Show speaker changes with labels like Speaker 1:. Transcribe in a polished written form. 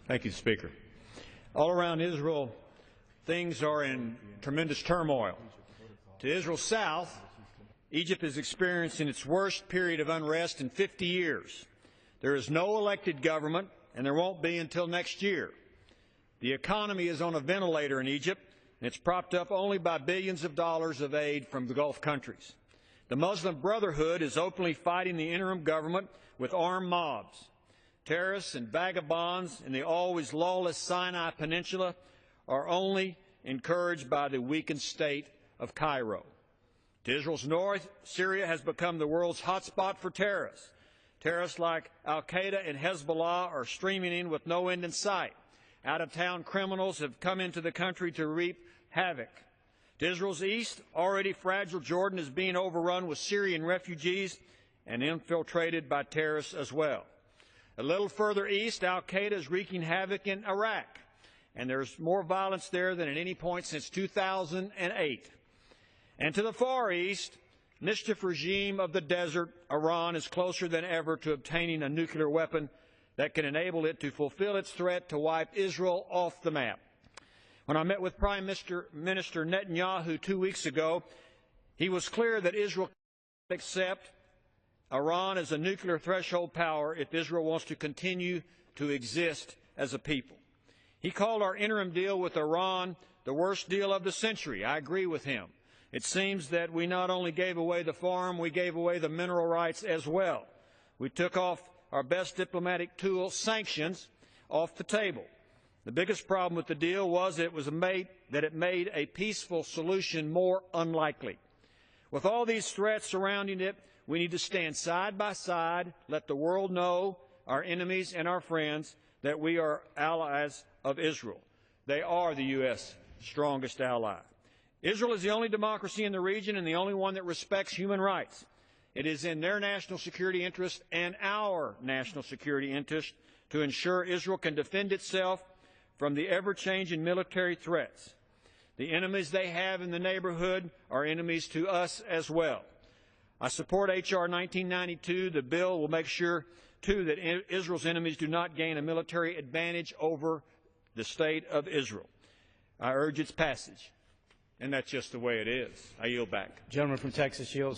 Speaker 1: Thank you, Speaker. All around Israel, things are in tremendous turmoil. To Israel's south, Egypt is experiencing its worst period of unrest in 50 years. There is no elected government, and there won't be until next year. The economy is on a ventilator in Egypt, and it's propped up only by billions of dollars of aid from the Gulf countries. The Muslim Brotherhood is openly fighting the interim government with armed mobs. Terrorists and vagabonds in the always lawless Sinai Peninsula are only encouraged by the weakened state of Cairo. To Israel's north, Syria has become the world's hotspot for terrorists. Terrorists like Al-Qaeda and Hezbollah are streaming in with no end in sight. Out-of-town criminals have come into the country to reap havoc. To Israel's east, already fragile Jordan is being overrun with Syrian refugees and infiltrated by terrorists as well. A little further east, Al-Qaeda is wreaking havoc in Iraq, and there's more violence there than at any point since 2008. And to the far east, mischief regime of the desert, Iran, is closer than ever to obtaining a nuclear weapon that can enable it to fulfill its threat to wipe Israel off the map. When I met with Prime Minister Netanyahu 2 weeks ago, he was clear that Israel cannot accept Iran as a nuclear threshold power if Israel wants to continue to exist as a people. He called our interim deal with Iran the worst deal of the century. I agree with him. It seems that we not only gave away the farm, we gave away the mineral rights as well. We took off our best diplomatic tool, sanctions, off the table. The biggest problem with the deal was that it made a peaceful solution more unlikely. With all these threats surrounding it, we need to stand side by side, let the world know, our enemies and our friends, that we are allies of Israel. They are the U.S. strongest ally. Israel is the only democracy in the region and the only one that respects human rights. It is in their national security interest and our national security interest to ensure Israel can defend itself from the ever-changing military threats. The enemies they have in the neighborhood are enemies to us as well. I support H.R. 1992. The bill will make sure, too, that Israel's enemies do not gain a military advantage over the state of Israel. I urge its passage. And that's just the way it is. I yield back.
Speaker 2: Gentleman from Texas yields.